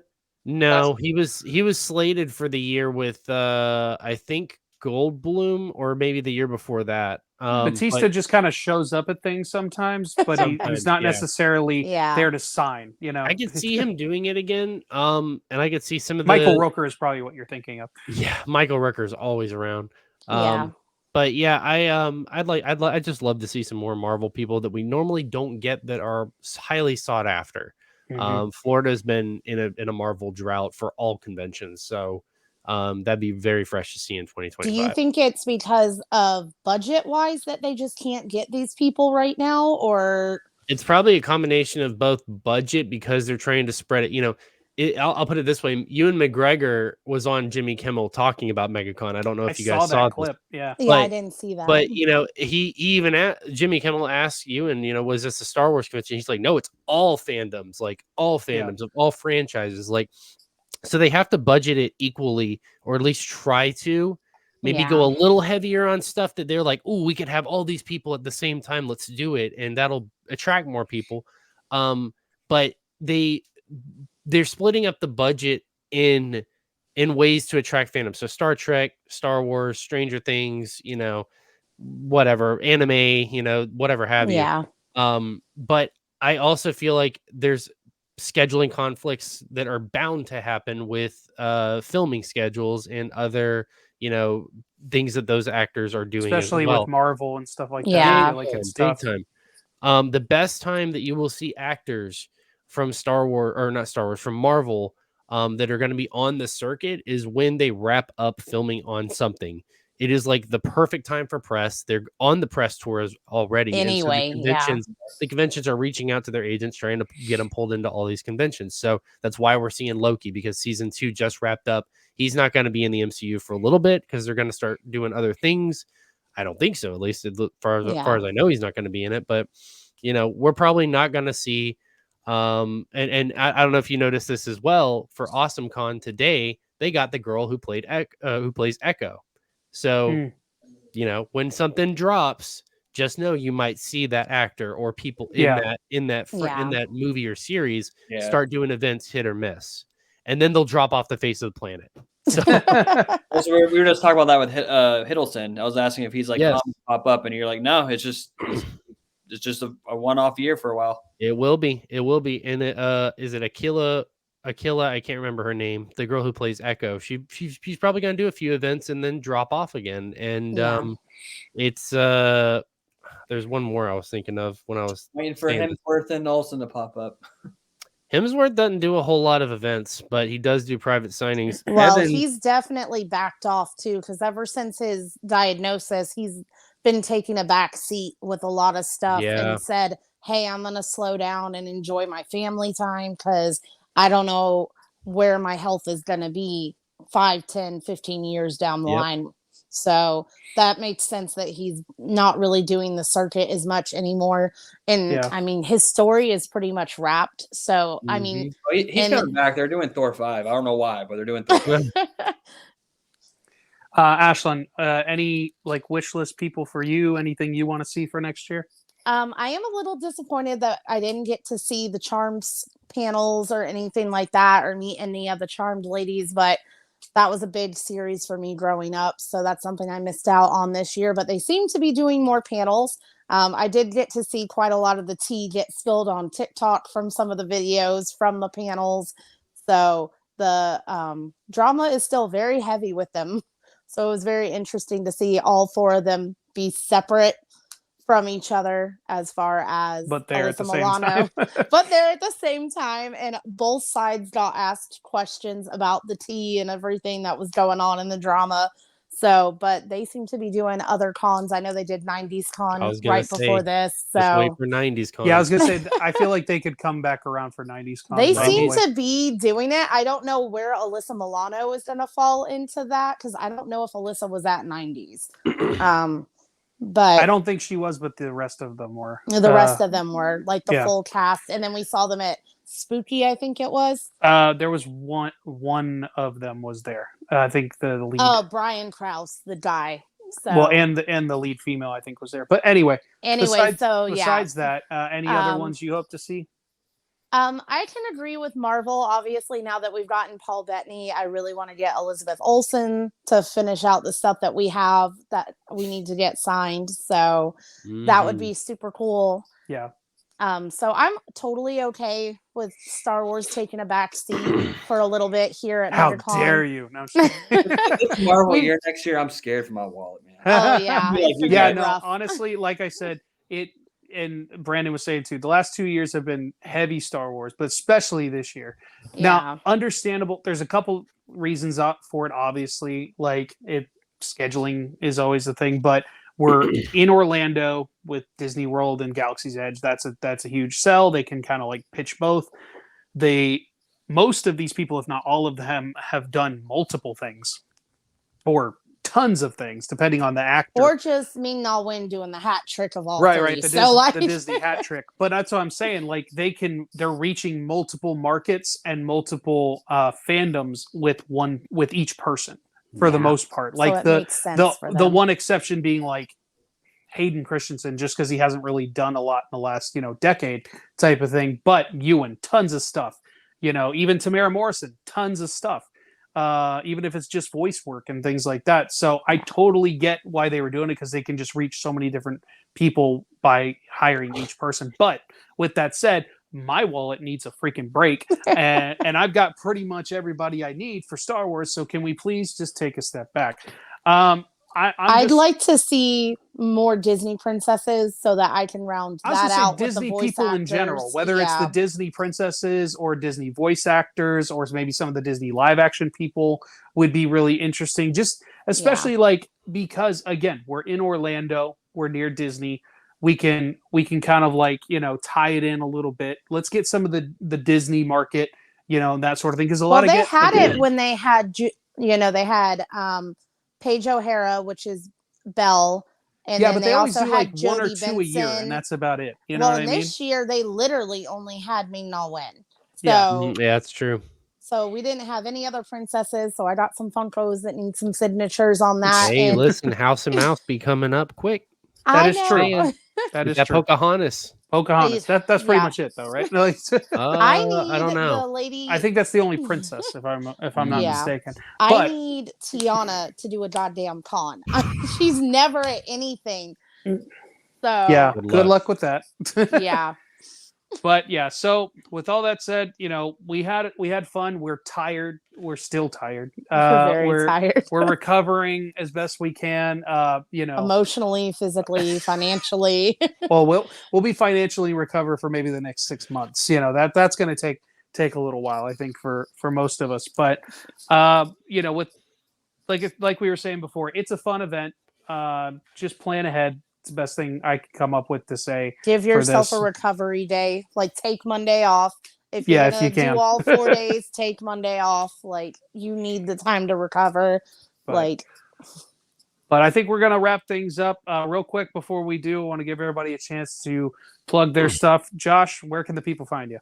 No, he was slated for the year with I think Goldblum or maybe the year before that. Batista just kind of shows up at things sometimes, but he's not necessarily there to sign. I could see him doing it again. And I could see some of Michael Rooker is probably what you're thinking of. Yeah, Michael Rooker is always around. But yeah, I'd just love to see some more Marvel people that we normally don't get that are highly sought after. Mm-hmm. Florida's been in a Marvel drought for all conventions, so that'd be very fresh to see in 2025. Do you think it's because of budget wise that they just can't get these people right now, or it's probably a combination of both budget because they're trying to spread it? I'll put it this way: Ewan McGregor was on Jimmy Kimmel talking about MegaCon. I don't know I if you saw guys that saw this, clip. Yeah. Yeah, I but didn't see that. but he even Jimmy Kimmel asked Ewan, was this a Star Wars convention? He's like, no, it's all fandoms, like all fandoms of all franchises, like. So they have to budget it equally, or at least try to. Maybe go a little heavier on stuff that they're like, oh, we could have all these people at the same time. Let's do it, and that'll attract more people. But they're splitting up the budget in ways to attract fandom. So Star Trek, Star Wars, Stranger Things, whatever, anime, whatever have you. Yeah. But I also feel like there's scheduling conflicts that are bound to happen with filming schedules and other things that those actors are doing, especially as well. with Marvel and stuff like that. Yeah. I feel like it's Big tough. time. The best time that you will see actors from Star Wars, or not Star Wars, from Marvel, that are going to be on the circuit is when they wrap up filming on something. It is like the perfect time for press. They're on the press tours already. Anyway, and so the conventions are reaching out to their agents, trying to get them pulled into all these conventions. So that's why we're seeing Loki, because season 2 just wrapped up. He's not going to be in the MCU for a little bit because they're going to start doing other things. I don't think so. At least as far as I know, he's not going to be in it. But we're probably not going to see. And I don't know if you noticed this as well. For AwesomeCon today, they got the girl who plays Echo. So, when something drops, just know you might see that actor or people in that movie or series start doing events, hit or miss, and then they'll drop off the face of the planet. So, we were just talking about that with Hiddleston. I was asking if he's like pop up, and you're like, no, it's just a one-off year for a while. It will be, and is it Aquila? I can't remember her name. The girl who plays Echo. She's probably gonna do a few events and then drop off again. And it's there's one more I was thinking of when I was waiting for Hemsworth and Olsen to pop up. Hemsworth doesn't do a whole lot of events, but he does do private signings. Well, he's definitely backed off too, because ever since his diagnosis, he's been taking a back seat with a lot of stuff and said, hey, I'm gonna slow down and enjoy my family time because I don't know where my health is going to be 5, 10, 15 years down the line. So that makes sense that he's not really doing the circuit as much anymore. And I mean, his story is pretty much wrapped. So, I mean, he's coming back. They're doing Thor 5. I don't know why, but they're doing Thor 5. Ashlyn, any like wish list people for you? Anything you want to see for next year? I am a little disappointed that I didn't get to see the Charms panels or anything like that, or meet any of the Charmed ladies, but that was a big series for me growing up. So that's something I missed out on this year, but they seem to be doing more panels. I did get to see quite a lot of the tea get spilled on TikTok from some of the videos from the panels. So the drama is still very heavy with them. So it was very interesting to see all 4 of them be separate from each other as far as but they're at the Milano, same time. but they're at the same time, and both sides got asked questions about the tea and everything that was going on in the drama. So, but they seem to be doing other cons. I know they did 90s Con right before this. So just wait for 90s Con. Yeah, I was gonna say I feel like they could come back around for 90s Con. They seem to be doing it. I don't know where Alyssa Milano is gonna fall into that, because I don't know if Alyssa was at 90s. But I don't think she was, but the rest of them were. The rest of them were like the full cast, and then we saw them at Spooky, I think it was. There was one of them was there. I think the lead. Oh, Brian Krause, the guy. So. Well, and the lead female, I think, was there. But anyway, besides that, any other ones you hope to see? I can agree with Marvel. Obviously, now that we've gotten Paul Bettany, I really want to get Elizabeth Olsen to finish out the stuff that we have that we need to get signed. So that would be super cool. Yeah. So I'm totally okay with Star Wars taking a back seat for a little bit here at How Megacon. dare you? No, it's Marvel year next year. I'm scared for my wallet, man. Oh yeah. Yeah, no, honestly, like I said, and Brandon was saying too, the last 2 years have been heavy Star Wars, but especially this year. Yeah. Now, understandable. There's a couple reasons for it. Obviously, like scheduling is always the thing, but we're in Orlando with Disney World and Galaxy's Edge. That's a huge sell. They can kind of like pitch both. most of these people, if not all of them, have done multiple things or tons of things, depending on the actor. Or just Ming Na Wen doing the hat trick of all Right, three. the, So like, the Disney hat trick. But that's what I'm saying. Like they're reaching multiple markets and multiple fandoms with each person for the most part. so Like it makes sense for the them. one exception being like Hayden Christensen, just because he hasn't really done a lot in the last decade type of thing. But Ewan, tons of stuff. Even Tamara Morrison, tons of stuff. Even if it's just voice work and things like that. So I totally get why they were doing it, because they can just reach so many different people by hiring each person. But with that said, my wallet needs a freaking break, and I've got pretty much everybody I need for Star Wars. So can we please just take a step back? I'd like to see more Disney princesses so that I can round I was that gonna say out Disney with the voice people actors. in general, whether it's the Disney princesses or Disney voice actors or maybe some of the Disney live action people would be really interesting. Just especially like, because again, we're in Orlando, we're near Disney. We can kind of like, tie it in a little bit. Let's get some of the Disney market, and that sort of thing. Because a lot of they had it when they had they had Paige O'Hara, which is Belle. And yeah, then but they always also do like had one or Jodie two a year, Benson. and that's about it. You know what I mean? This year they literally only had Ming Na Wen. So Yeah. Yeah, that's true. So we didn't have any other princesses. So I got some Funkos that need some signatures on that. Hey, and listen, House and Mouse be coming up quick. That I is know. true. That is true. Pocahontas. Pocahontas. That's pretty much it, though, right? I need I don't know. the lady. I think that's the only princess, if I'm not mistaken. I But need Tiana to do a goddamn con. She's never at anything. So yeah, good luck with that. Yeah. But yeah, so with all that said, we had fun. We're tired. We're still tired. We're very tired. We're recovering as best we can. Emotionally, physically, financially. Well, we'll be financially recover for maybe the next 6 months. That's going to take a little while, I think, for most of us. But with like we were saying before, it's a fun event. Just plan ahead. It's the best thing I could come up with to say. Give yourself a recovery day. Like, take Monday off. If you're gonna do all 4 days, take Monday off. Like, you need the time to recover. But I think we're gonna wrap things up real quick. Before we do, I want to give everybody a chance to plug their stuff. Josh, where can the people find you?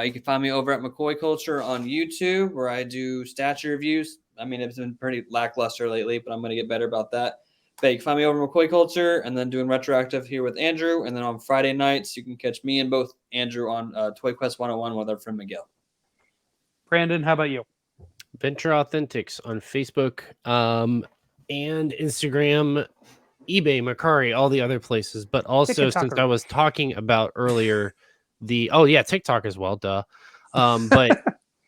You can find me over at McCoy Culture on YouTube, where I do statue reviews. I mean, it's been pretty lackluster lately, but I'm going to get better about that. But you can find me over at McCoy Culture, and then doing Retroactive here with Andrew. And then on Friday nights, you can catch me and both Andrew on Toy Quest 101 with our friend Miguel. Brandon, how about you? Venture Authentics on Facebook and Instagram, eBay, Mercari, all the other places. But also, since I was talking about earlier, TikTok as well, duh. But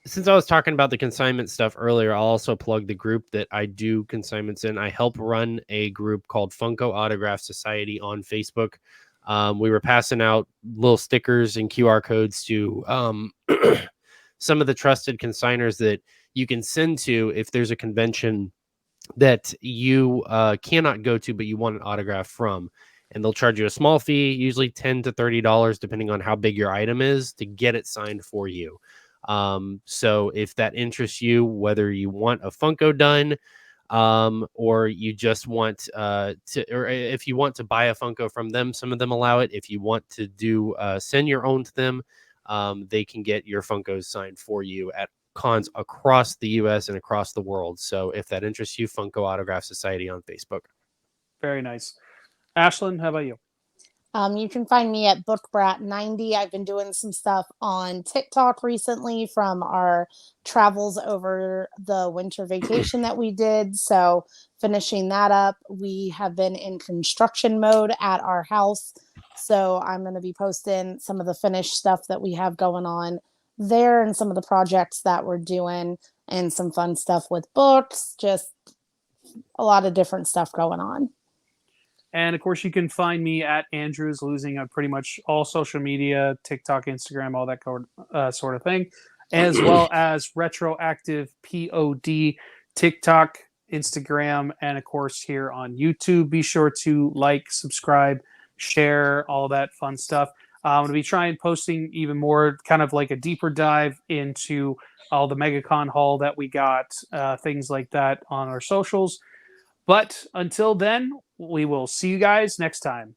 since I was talking about the consignment stuff earlier, I'll also plug the group that I do consignments in. I help run a group called Funko Autograph Society on Facebook. We were passing out little stickers and QR codes to some of the trusted consigners that you can send to if there's a convention that you cannot go to, but you want an autograph from. And they'll charge you a small fee, usually $10 to $30, depending on how big your item is, to get it signed for you. So if that interests you, whether you want a Funko done, or you just want or if you want to buy a Funko from them, some of them allow it. If you want to do send your own to them, they can get your Funkos signed for you at cons across the US and across the world. So if that interests you, Funko Autograph Society on Facebook. Very nice. Ashlyn, how about you? You can find me at BookBrat90. I've been doing some stuff on TikTok recently from our travels over the winter vacation that we did. So finishing that up. We have been in construction mode at our house. So I'm going to be posting some of the finished stuff that we have going on there and some of the projects that we're doing and some fun stuff with books. Just a lot of different stuff going on. And of course, you can find me at Andrews Losing on pretty much all social media, TikTok, Instagram, all that sort of thing, as well as Retroactive POD, TikTok, Instagram, and of course here on YouTube. Be sure to like, subscribe, share, all that fun stuff. I'm going to be trying posting even more, kind of like a deeper dive into all the MegaCon haul that we got, things like that on our socials. But until then, we will see you guys next time.